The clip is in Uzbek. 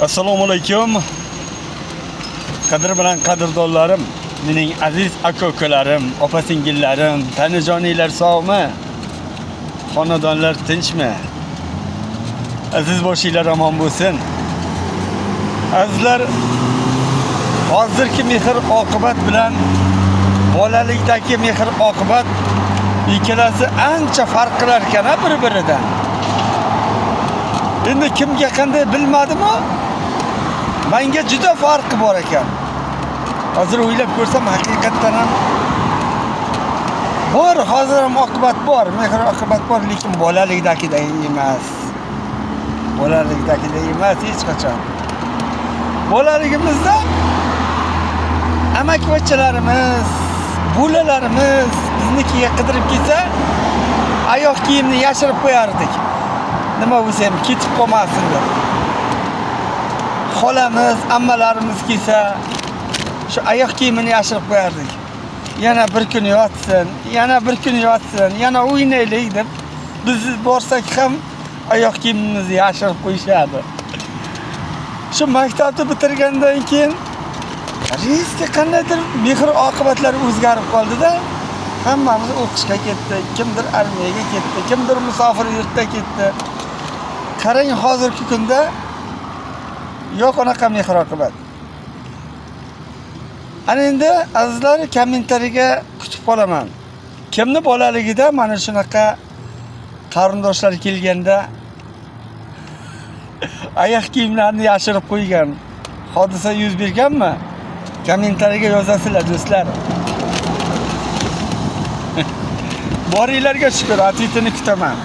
Assalomu alaykum. Qadr bilan qadrdonlarim, mening aziz aka-ukalarim, opa-singillarim, tanijoninglar sog'mi? Xonadonlar tinchmi? Aziz boshinglar omon bo'lsin. Azizlar, hozirgi mehr-oqibat bilan bolalikdagi mehr-oqibat ikkalasi ancha farq qilar ekan bir-biridan. Endi kimga qanday bilmadim-ku, menga juda farqi bor ekan. Hozir o'ylab ko'rsam haqiqatan ham bor, hozir ham oqibat bor, mehr-oqibat bor, lekin bolalikdagidek emas. Bolalikdagidek emas hech qachon. Bolaligimizda amakivachchalarimiz, bo'lalarimiz biznikiga qidirib kelsa, oyoq kiyimni yashirib qo'yardik. Nima bo'lsa ham ketib qolmasin deb. Xolamiz, ammalarimiz kelsa, shu oyoq kiyimini yashirib qo'yardik. Yana bir kun yotsin, yana bir kun yotsin, yana o'ynaylik deb biz borsak ham oyoq kiyimimizni yashirib qo'yishardi. Shu maktabni bitirgandan keyin rizqi qandaydir mehr-oqibatlar o'zgarib qoldi-da, hammamiz o'qishga ketdi, kimdir armiyaga ketdi, kimdir musofir yurtda ketdi. Qarang, hozirgi kunda yo'q unaqa mehr-oqibat. Ana endi azizlar, kommentariga kutib qolaman. Kimni bolaligida mana shunaqa qarindoshlar kelganda oyoq kiyimlarini yashirib qo'ygan hodisa yuz berganmi? Kommentariga yozasizlar do'stlar. Boringlarga shukr, atitini kutaman.